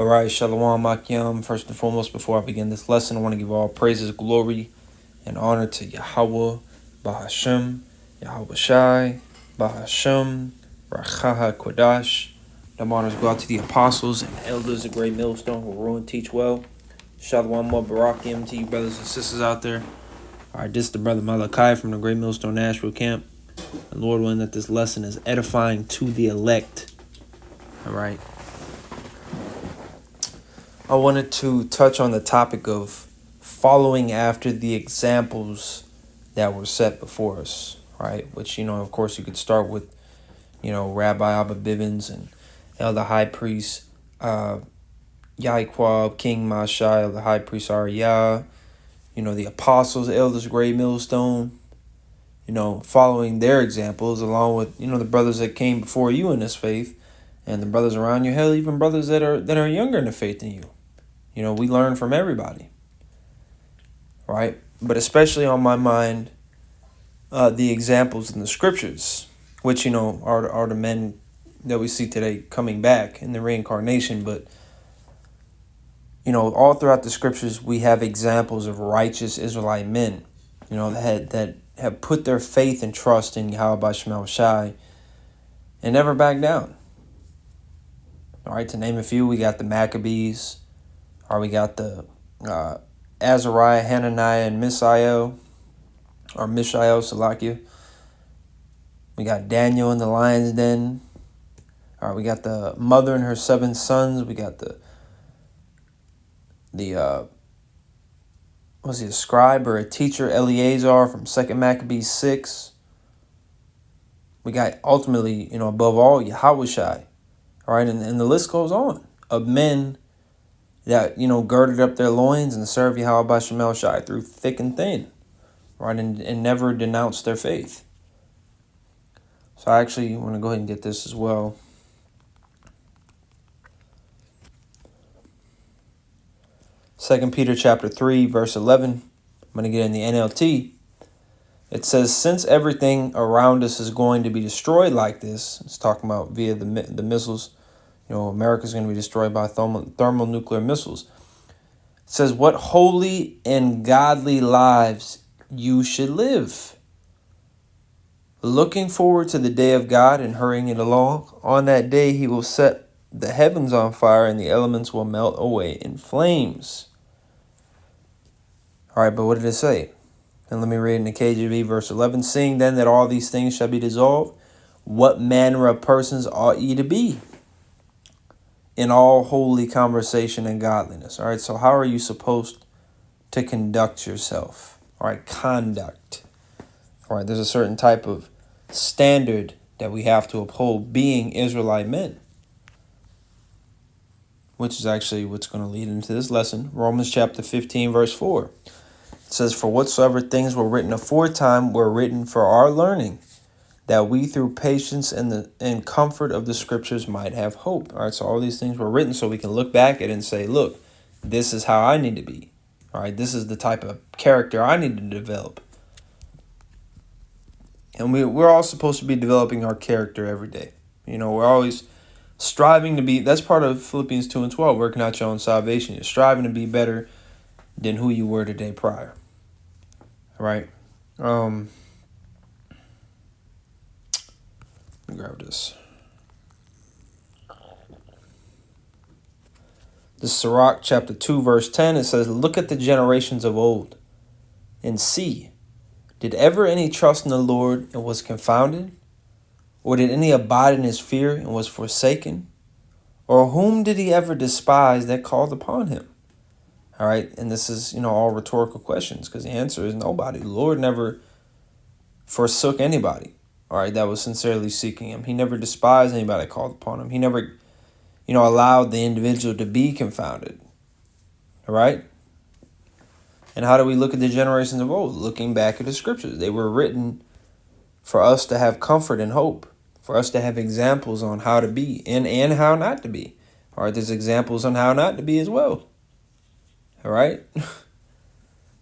All right, Shalom Akim. First and foremost, before I begin this lesson, I want to give all praises, glory, and honor to Yahweh, Bahashem, Yahweh Shai, Bahashem, Rachaha Kodash. Them honors go out to the apostles and elders of Great Millstone who rule and teach well. Shalom Barakim to you brothers and sisters out there. All right, this is the brother Malachi from the Great Millstone Nashville camp. And Lord willing that this lesson is edifying to the elect. All right. I wanted to touch on the topic of following after the examples that were set before us, right? Which, of course, you could start with, Rabbi Abba Bivens and Elder High Priest Yahiqua, King Mashai, Elder High Priest Ariyah, the apostles, elders, Great Millstone, following their examples along with, the brothers that came before you in this faith and the brothers around you, hell, even brothers that are younger in the faith than you. We learn from everybody, right? But especially on my mind, the examples in the scriptures, which, are the men that we see today coming back in the reincarnation. But, all throughout the scriptures, we have examples of righteous Israelite men, that have put their faith and trust in Yahweh Shema Shai and never back down. All right, to name a few, we got the Maccabees. Or we got the Azariah, Hananiah, and Mishael, Salakia. We got Daniel in the lion's den. All right, we got the mother and her 7 sons. We got was he a scribe or a teacher, Eleazar from 2 Maccabees 6. We got ultimately, above all, Yahweh Shai. All right, and the list goes on of men that, girded up their loins and served Yahweh Shema Shai through thick and thin, right, and never denounced their faith. So I actually want to go ahead and get this as well. 2 Peter chapter 3, verse 11. I'm going to get in the NLT. It says, since everything around us is going to be destroyed like this, it's talking about via the missiles, America's going to be destroyed by thermonuclear missiles. It says, what holy and godly lives you should live. Looking forward to the day of God and hurrying it along. On that day, he will set the heavens on fire and the elements will melt away in flames. All right, but what did it say? And let me read in the KJV, verse 11. Seeing then that all these things shall be dissolved, what manner of persons ought ye to be? In all holy conversation and godliness. All right, so how are you supposed to conduct yourself? All right, conduct. All right, there's a certain type of standard that we have to uphold being Israelite men, which is actually what's going to lead into this lesson. Romans chapter 15, verse 4. It says, for whatsoever things were written aforetime were written for our learning, that we through patience and comfort of the scriptures might have hope. All right, so all these things were written so we can look back at it and say, look, this is how I need to be. All right, this is the type of character I need to develop. And we're all supposed to be developing our character every day. We're always striving to be, that's part of Philippians 2 and 12, working out your own salvation. You're striving to be better than who you were the day prior. All right. Let me grab this. The Sirach chapter 2 verse 10, it says, look at the generations of old and see, did ever any trust in the Lord and was confounded? Or did any abide in his fear and was forsaken? Or whom did he ever despise that called upon him? All right, and this is, all rhetorical questions because the answer is nobody. The Lord never forsook anybody, all right, that was sincerely seeking him. He never despised anybody that called upon him. He never, allowed the individual to be confounded, all right? And how do we look at the generations of old? Looking back at the scriptures. They were written for us to have comfort and hope, for us to have examples on how to be and how not to be. All right, there's examples on how not to be as well. All right?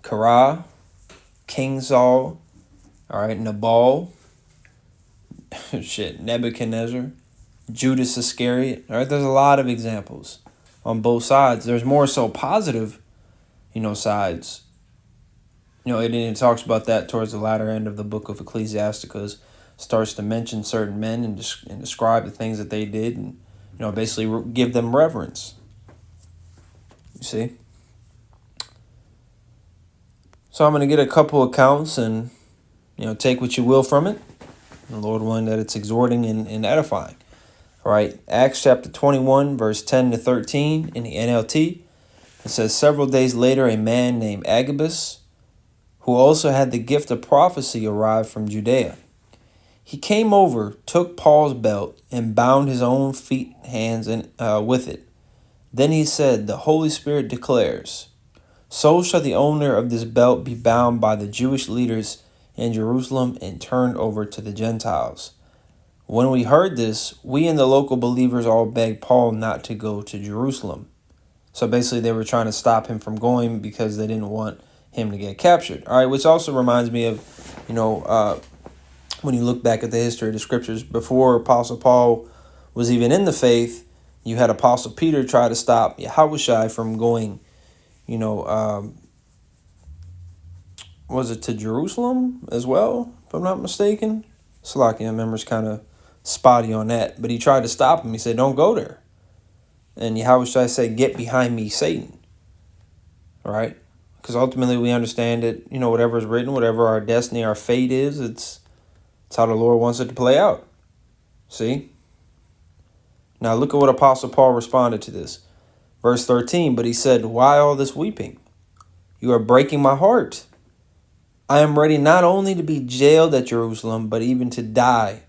Korah, King Saul, all right, Nabal, Nebuchadnezzar, Judas Iscariot. All right, there's a lot of examples on both sides. There's more so positive, sides. It talks about that towards the latter end of the book of Ecclesiasticus. Starts to mention certain men and describe the things that they did, and basically give them reverence. You see. So I'm going to get a couple accounts and take what you will from it. The Lord willing that it's exhorting and edifying. All right, Acts chapter 21, verse 10 to 13 in the NLT. It says, several days later, a man named Agabus, who also had the gift of prophecy, arrived from Judea. He came over, took Paul's belt, and bound his own feet, hands, and with it. Then he said, the Holy Spirit declares, so shall the owner of this belt be bound by the Jewish leaders in Jerusalem and turned over to the Gentiles. When we heard this, we and the local believers all begged Paul not to go to Jerusalem. So basically they were trying to stop him from going because they didn't want him to get captured. All right, which also reminds me of, when you look back at the history of the scriptures, before Apostle Paul was even in the faith, you had Apostle Peter try to stop Yahushua from going, was it to Jerusalem as well, if I'm not mistaken? Salakia, memory's kind of spotty on that, but he tried to stop him. He said, don't go there. And Yahushua said, get behind me, Satan. All right? Because ultimately we understand that, whatever is written, whatever our destiny, our fate is, it's how the Lord wants it to play out. See? Now look at what Apostle Paul responded to this. Verse 13, but he said, why all this weeping? You are breaking my heart. I am ready not only to be jailed at Jerusalem, but even to die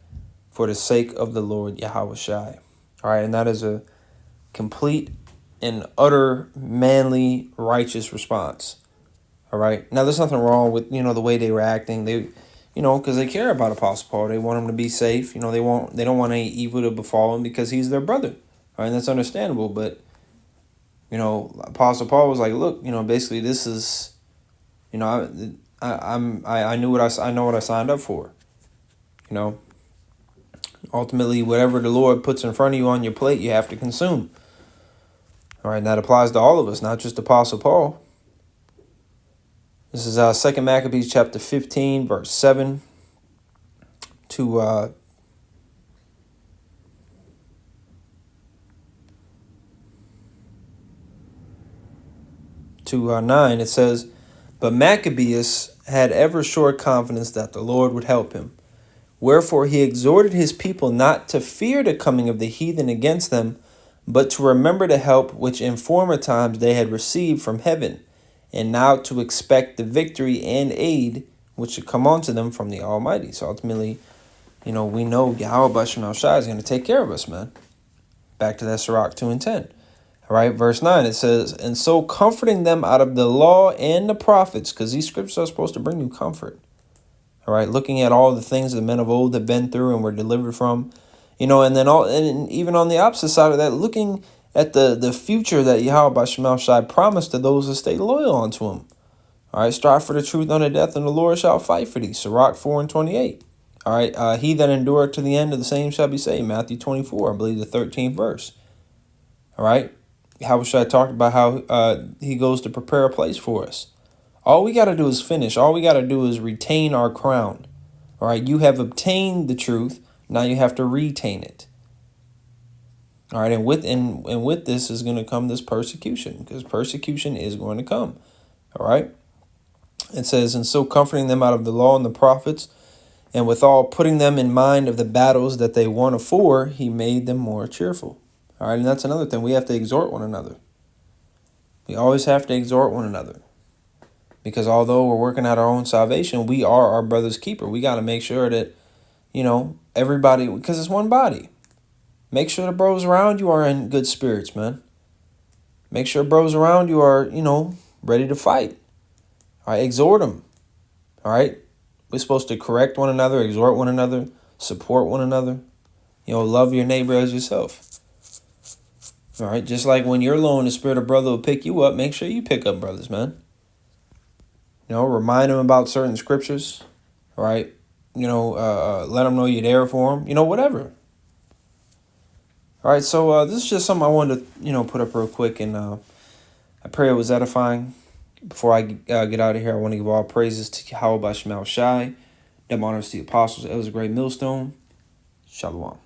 for the sake of the Lord Yahushua. All right, and that is a complete and utter manly, righteous response. All right. Now, there's nothing wrong with, the way they were acting. They, because they care about Apostle Paul. They want him to be safe. They don't want any evil to befall him because he's their brother. All right, and that's understandable. But, Apostle Paul was like, look, basically this is, I know what I signed up for. Ultimately, whatever the Lord puts in front of you on your plate, you have to consume. All right, and that applies to all of us, not just Apostle Paul. This is 2 Maccabees chapter 15, verse 7 to 9. It says, but Maccabeus had ever sure confidence that the Lord would help him. Wherefore he exhorted his people not to fear the coming of the heathen against them, but to remember the help which in former times they had received from heaven, and now to expect the victory and aid which should come unto them from the Almighty. So ultimately, we know Yahweh Bashem Shai is going to take care of us, man. Back to that Sirach 2 and 10. All right, verse 9, it says, and so comforting them out of the law and the prophets, because these scriptures are supposed to bring you comfort. All right, looking at all the things the men of old have been through and were delivered from, and then and even on the opposite side of that, looking at the future that Yahweh Bashem Shai promised to those that stay loyal unto him. All right, strive for the truth unto death, and the Lord shall fight for thee. Sirach 4 and 28. All right, he that endureth to the end of the same shall be saved. Matthew 24, I believe the 13th verse. All right, Yahushua talked about how he goes to prepare a place for us. All we got to do is finish. All we got to do is retain our crown. All right, you have obtained the truth. Now you have to retain it. All right, and with this is going to come this persecution, because persecution is going to come. All right, it says, and so comforting them out of the law and the prophets, and withal putting them in mind of the battles that they won afore, he made them more cheerful. All right, and that's another thing. We have to exhort one another. We always have to exhort one another. Because although we're working out our own salvation, we are our brother's keeper. We got to make sure that, everybody, because it's one body. Make sure the bros around you are in good spirits, man. Make sure bros around you are, ready to fight. All right, exhort them. All right, we're supposed to correct one another, exhort one another, support one another. Love your neighbor as yourself. All right, just like when you're low and the spirit of brother will pick you up, make sure you pick up brothers, man. Remind them about certain scriptures. All right, let them know you're there for them. Whatever. All right, so this is just something I wanted to, put up real quick, and I pray it was edifying. Before I get out of here, I want to give all praises to Yahweh Shai, them honors to the apostles. It was a great millstone. Shalom.